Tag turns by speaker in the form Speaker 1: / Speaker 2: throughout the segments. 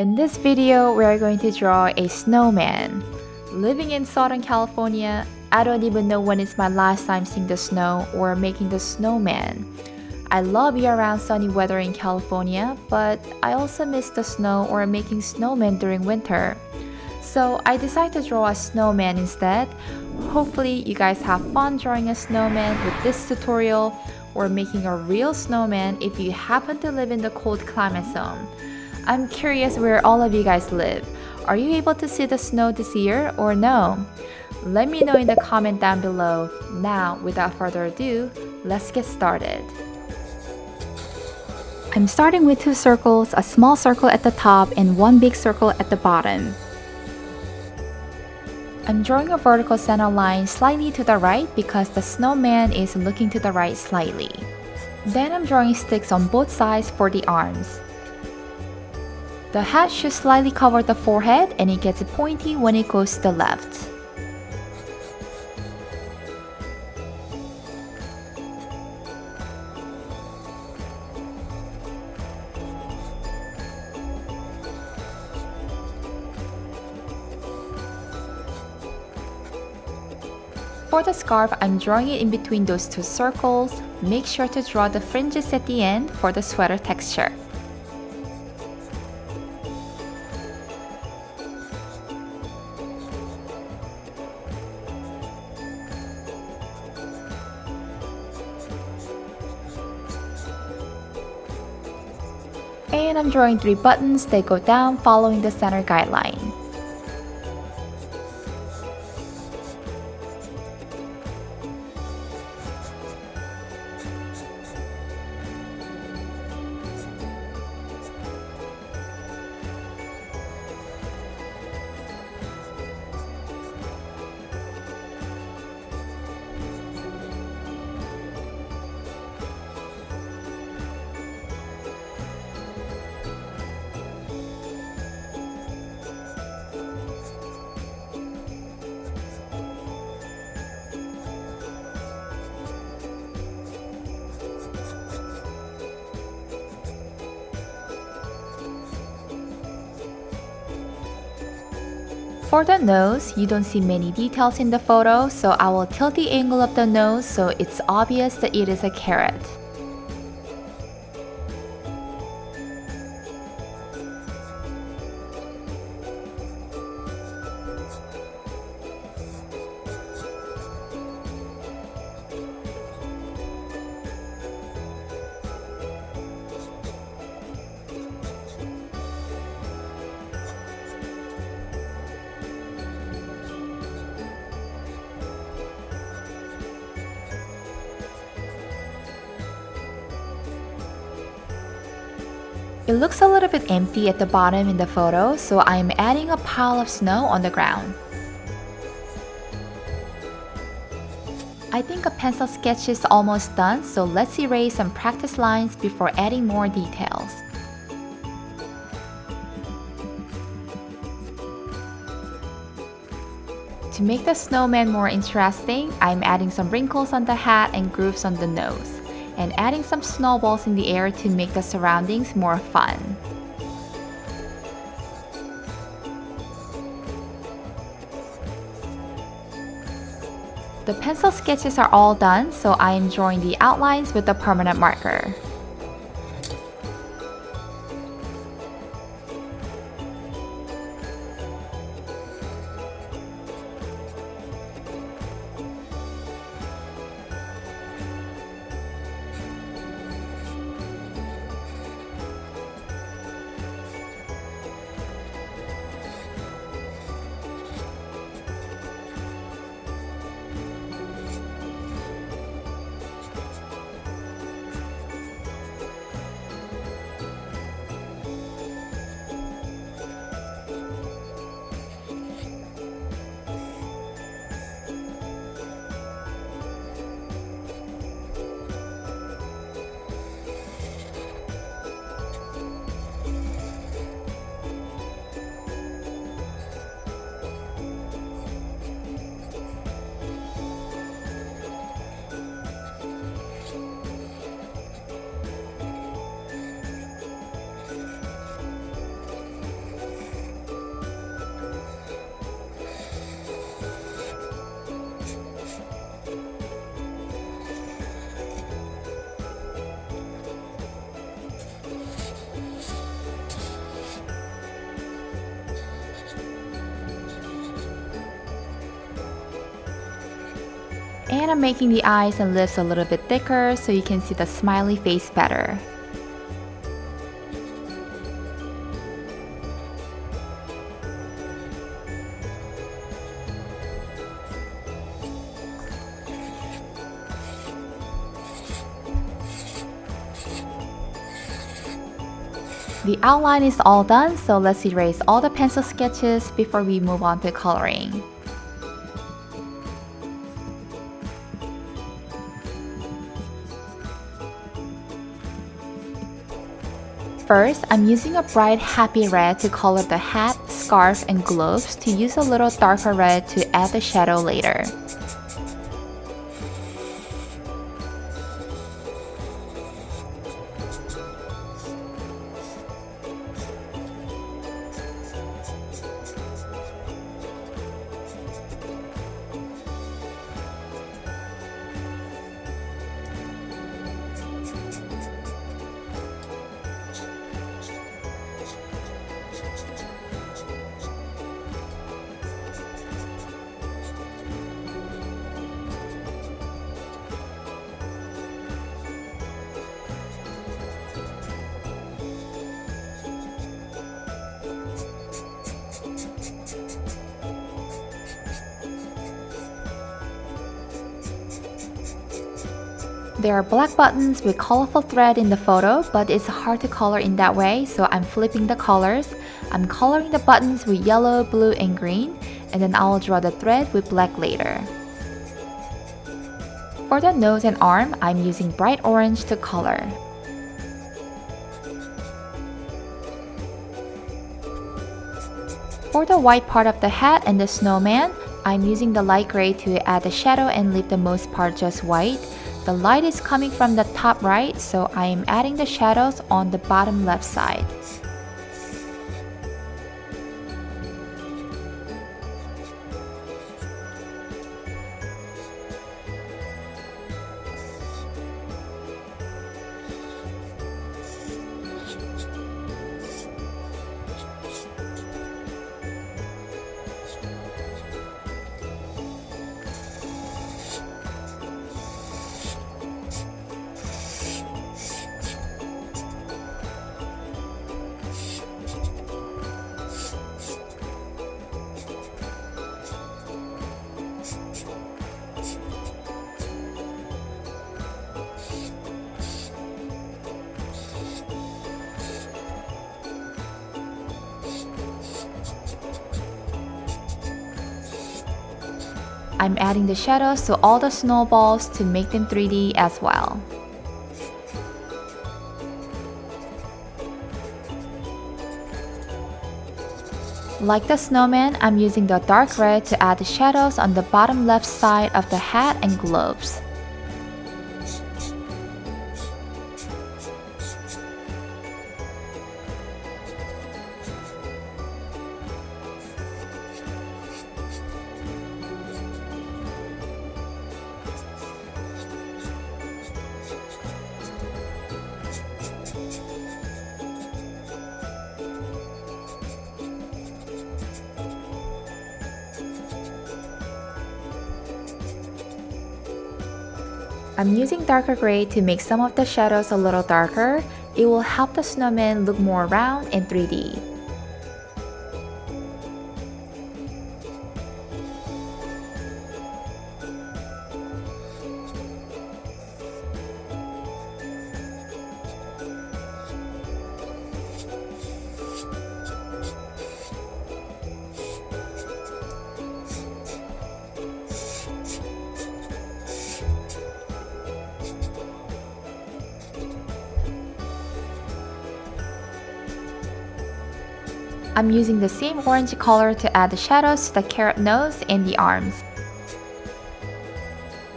Speaker 1: In this video, we are going to draw a snowman. Living in Southern California, I don't even know when it's my last time seeing the snow or making the snowman. I love year-round sunny weather in California, but I also miss the snow or making snowmen during winter. So I decided to draw a snowman instead. Hopefully you guys have fun drawing a snowman with this tutorial or making a real snowman if you happen to live in the cold climate zone. I'm curious where all of you guys live. Are you able to see the snow this year or no? Let me know in the comment down below. Now, without further ado, let's get started. I'm starting with two circles, a small circle at the top and one big circle at the bottom. I'm drawing a vertical center line slightly to the right because the snowman is looking to the right slightly. Then I'm drawing sticks on both sides for the arms. The hat should slightly cover the forehead and it gets pointy when it goes to the left. For the scarf, I'm drawing it in between those two circles. Make sure to draw the fringes at the end for the sweater texture. And I'm drawing 3 buttons that go down following the center guideline. For the nose, you don't see many details in the photo, so I will tilt the angle of the nose so it's obvious that it is a carrot. It looks a little bit empty at the bottom in the photo, so I am adding a pile of snow on the ground. I think a pencil sketch is almost done, so let's erase some practice lines before adding more details. To make the snowman more interesting, I'm adding some wrinkles on the hat and grooves on the nose, and adding some snowballs in the air to make the surroundings more fun. The pencil sketches are all done, so I am drawing the outlines with the permanent marker. And I'm making the eyes and lips a little bit thicker so you can see the smiley face better. The outline is all done, so let's erase all the pencil sketches before we move on to coloring. First, I'm using a bright happy red to color the hat, scarf, and gloves to use a little darker red to add the shadow later. There are black buttons with colorful thread in the photo, but it's hard to color in that way, so I'm flipping the colors. I'm coloring the buttons with yellow, blue, and green, and then I'll draw the thread with black later. For the nose and arm, I'm using bright orange to color. For the white part of the hat and the snowman, I'm using the light gray to add the shadow and leave the most part just white. The light is coming from the top right, so I am adding the shadows on the bottom left side. I'm adding the shadows to all the snowballs to make them 3D as well. Like the snowman, I'm using the dark red to add the shadows on the bottom left side of the hat and gloves. I'm using darker gray to make some of the shadows a little darker. It will help the snowman look more round and 3D. I'm using the same orange color to add the shadows to the carrot nose and the arms.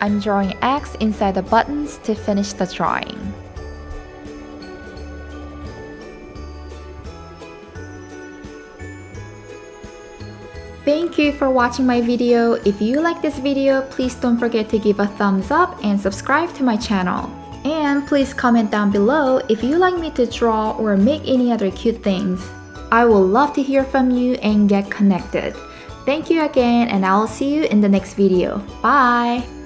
Speaker 1: I'm drawing X inside the buttons to finish the drawing. Thank you for watching my video. If you like this video, please don't forget to give a thumbs up and subscribe to my channel. And please comment down below if you like me to draw or make any other cute things. I would love to hear from you and get connected. Thank you again, and I'll see you in the next video. Bye!